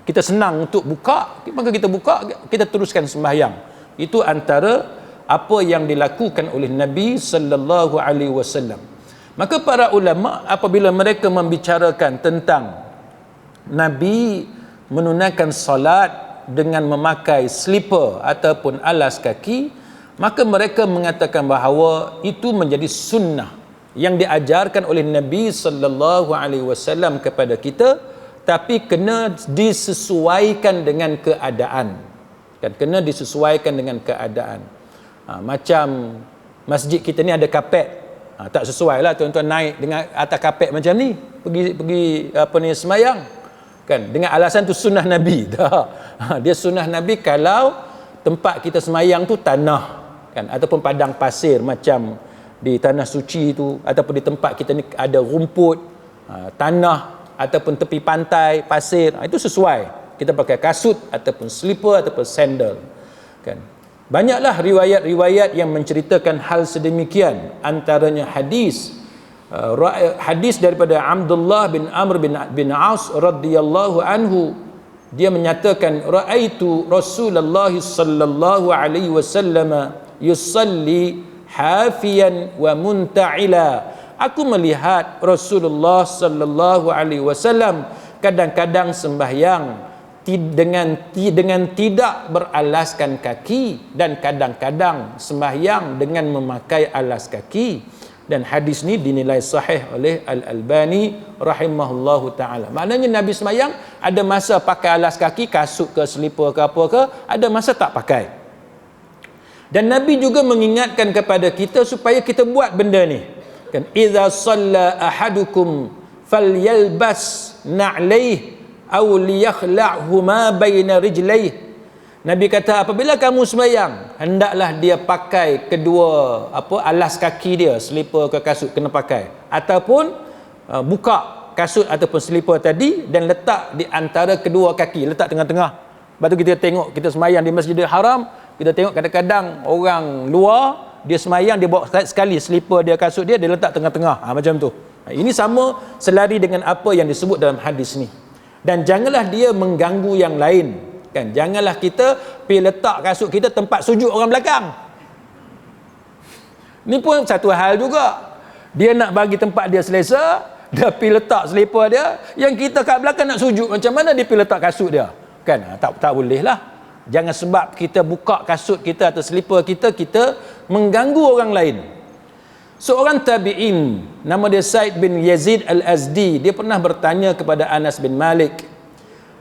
kita senang untuk buka, maka kita buka, kita teruskan sembahyang. Itu antara apa yang dilakukan oleh Nabi sallallahu alaihi wasallam. Maka para ulama apabila mereka membicarakan tentang Nabi menunaikan salat dengan memakai slipper ataupun alas kaki, maka mereka mengatakan bahawa itu menjadi sunnah yang diajarkan oleh Nabi sallallahu alaihi wasallam kepada kita, tapi kena disesuaikan dengan keadaan. Kan, kena disesuaikan dengan keadaan. Macam masjid kita ni ada kapet, tak sesuai lah tuan-tuan naik dengan atas kapet macam ni pergi sembahyang, kan, dengan alasan tu sunnah Nabi. Dia sunnah Nabi kalau tempat kita sembahyang tu tanah, kan, ataupun padang pasir macam di tanah suci itu, ataupun di tempat kita ni ada rumput, tanah ataupun tepi pantai pasir, itu sesuai kita pakai kasut ataupun slipper ataupun sandal, kan. Banyaklah riwayat-riwayat yang menceritakan hal sedemikian, antaranya hadis daripada Abdullah bin Amr bin Aus radhiyallahu anhu. Dia menyatakan, ra'aitu Rasulullah sallallahu alaihi wasallam yusalli hafiyan wa munta'ila. Aku melihat Rasulullah sallallahu alaihi wasallam kadang-kadang sembahyang dengan tidak beralaskan kaki, dan kadang-kadang sembahyang dengan memakai alas kaki. Dan hadis ni dinilai sahih oleh Al-Albani rahimahullahu ta'ala. Maknanya Nabi sembahyang ada masa pakai alas kaki, kasut ke slipper ke apa ke, ada masa tak pakai. Dan Nabi juga mengingatkan kepada kita supaya kita buat benda ni, kan, idza shalla ahadukum falyalbas na'layhi aw liyakhla'huma baina rijlayhi. Nabi kata apabila kamu sembahyang, hendaklah dia pakai kedua alas kaki dia, slipper ke kasut kena pakai, ataupun buka kasut ataupun slipper tadi dan letak di antara kedua kaki, letak tengah-tengah. Lepas tu kita tengok, kita sembahyang di Masjidil Haram, kita tengok kadang-kadang orang luar dia sembahyang, dia bawa sekali slipper dia, kasut dia letak tengah-tengah, macam tu. Ini sama selari dengan apa yang disebut dalam hadis ni. Dan janganlah dia mengganggu yang lain, kan, janganlah kita pergi letak kasut kita tempat sujud orang belakang. Ni pun satu hal juga, dia nak bagi tempat dia selesa, dia pergi letak slipper dia, yang kita kat belakang nak sujud, macam mana dia pergi letak kasut dia, kan? Tak boleh lah. Jangan sebab kita buka kasut kita atau slipper kita mengganggu orang lain. Seorang tabi'in nama dia Said bin Yazid Al-Azdi, dia pernah bertanya kepada Anas bin Malik.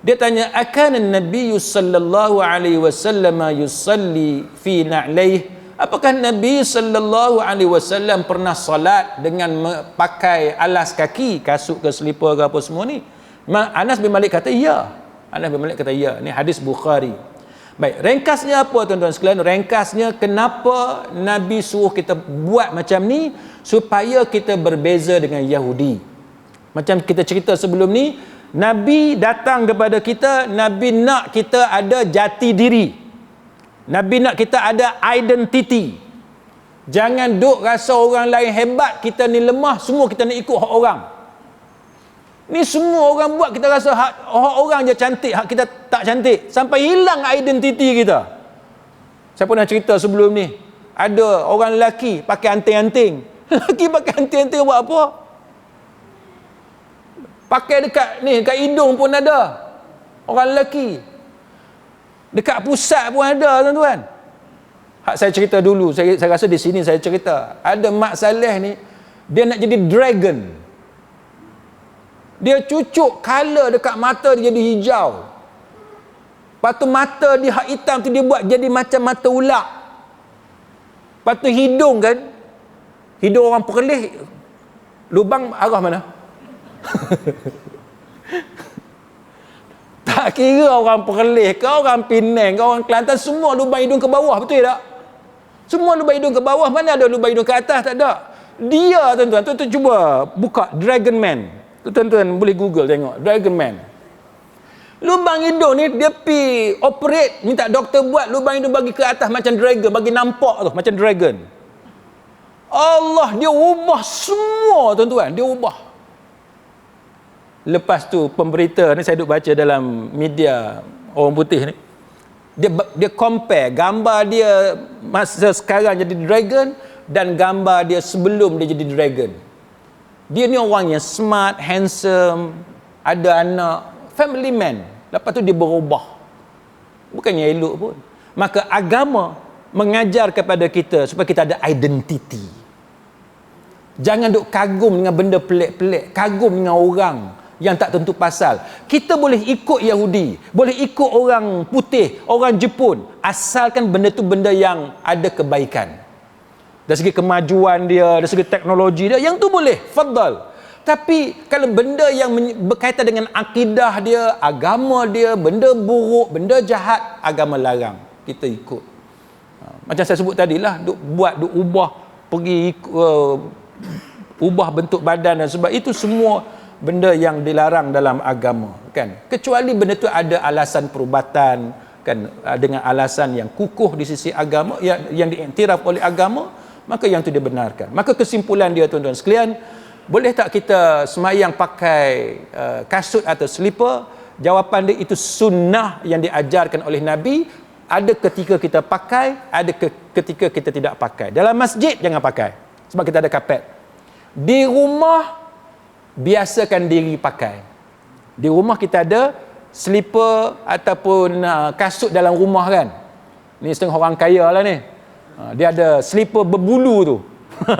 Dia tanya, akana an-nabiy sallallahu alaihi wasallam yusalli fi na'layhi? Apakah Nabi sallallahu alaihi wasallam pernah salat dengan pakai alas kaki, kasut ke slipper ke apa semua ni? Anas bin Malik kata ya. Anas bin Malik kata ya. Ni hadis Bukhari. Baik, ringkasnya apa tuan-tuan sekalian? Ringkasnya kenapa Nabi suruh kita buat macam ni? Supaya kita berbeza dengan Yahudi. Macam kita cerita sebelum ni, Nabi datang kepada kita, Nabi nak kita ada jati diri. Nabi nak kita ada identiti. Jangan duk rasa orang lain hebat, kita ni lemah, semua kita nak ikut hak orang. Ni semua orang buat kita rasa hak orang je cantik, hak kita tak cantik. Sampai hilang identiti kita. Saya pernah cerita sebelum ni. Ada orang lelaki pakai anting-anting. Lelaki pakai anting-anting buat apa? Pakai dekat hidung pun ada. Orang lelaki. Dekat pusat pun ada tuan-tuan. Hak saya cerita dulu. Saya rasa di sini saya cerita. Ada Mak Saleh ni. Dia nak jadi dragon. Dia cucuk color dekat mata dia jadi hijau. Lepas tu mata dia hak hitam tu dia buat jadi macam mata ular. Lepas tu hidung kan. Hidung orang perlih. Lubang arah mana? Tak kira orang Perlis ke, orang Penang ke, orang Kelantan, semua lubang hidung ke bawah, betul tak? Semua lubang hidung ke bawah, mana ada lubang hidung ke atas, tak ada. Dia tuan-tuan, tuan-tuan cuba buka Dragon Man. Tuan-tuan boleh Google tengok Dragon Man. Lubang hidung ni dia pi operate, minta doktor buat lubang hidung bagi ke atas macam dragon, bagi nampak tu macam dragon. Allah dia ubah semua tuan-tuan, dia ubah. Lepas tu pemberita ni saya duk baca dalam media orang putih ni. Dia compare gambar dia masa sekarang jadi dragon dan gambar dia sebelum dia jadi dragon. Dia ni orang yang smart, handsome, ada anak, family man. Lepas tu dia berubah. Bukannya elok pun. Maka agama mengajar kepada kita supaya kita ada identiti. Jangan duk kagum dengan benda pelik-pelik, kagum dengan orang yang tak tentu pasal. Kita boleh ikut Yahudi, boleh ikut orang putih, orang Jepun, asalkan benda tu benda yang ada kebaikan. Dari segi kemajuan dia, dari segi teknologi dia, yang tu boleh, fadal. Tapi kalau benda yang berkaitan dengan akidah dia, agama dia, benda buruk, benda jahat, agama larang. Kita ikut. Macam saya sebut tadilah, duk ubah, pergi ubah bentuk badan dan sebab itu semua benda yang dilarang dalam agama, kan? Kecuali benda tu ada alasan perubatan, kan, dengan alasan yang kukuh di sisi agama, yang diiktiraf oleh agama, maka yang tu dibenarkan. Maka kesimpulan dia tuan-tuan sekalian, boleh tak kita semayang pakai kasut atau slipper? Jawapan dia itu sunnah yang diajarkan oleh Nabi. Ada ketika kita pakai, ada ketika kita tidak pakai. Dalam masjid jangan pakai sebab kita ada kapet. Di rumah biasakan diri pakai. Di rumah kita ada slipper ataupun kasut dalam rumah kan. Ni setengah orang kaya lah ni. Dia ada slipper berbulu tu.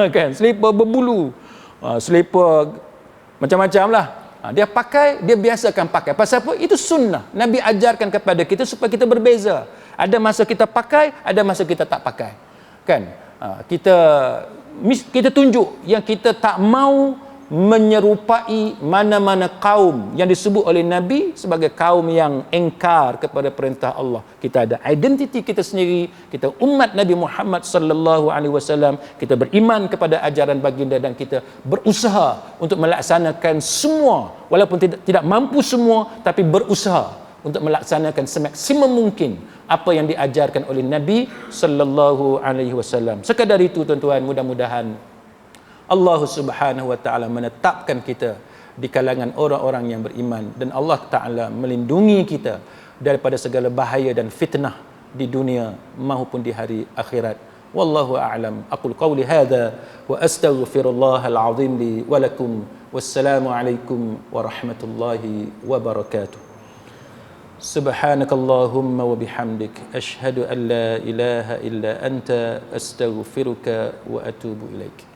Kan, slipper berbulu. Slipper macam-macam lah. Dia pakai, dia biasakan pakai. Pasal apa? Itu sunnah. Nabi ajarkan kepada kita supaya kita berbeza. Ada masa kita pakai, ada masa kita tak pakai. Kan? Kita tunjuk yang kita tak mau menyerupai mana-mana kaum yang disebut oleh Nabi sebagai kaum yang engkar kepada perintah Allah. Kita ada identiti kita sendiri, kita umat Nabi Muhammad sallallahu alaihi wasallam, kita beriman kepada ajaran baginda dan kita berusaha untuk melaksanakan semua walaupun tidak mampu semua, tapi berusaha untuk melaksanakan semaksimum mungkin apa yang diajarkan oleh Nabi sallallahu alaihi wasallam. Sekadar itu tuan-tuan, mudah-mudahan Allah Subhanahu wa taala menetapkan kita di kalangan orang-orang yang beriman dan Allah taala melindungi kita daripada segala bahaya dan fitnah di dunia maupun di hari akhirat. Wallahu a'lam. Aqul qawli hadza wa astaghfirullahal azim li wa lakum. Wassalamu alaikum warahmatullahi wabarakatuh. Subhanakallahumma wa bihamdik ashhadu an la ilaha illa anta astaghfiruka wa atubu ilaik.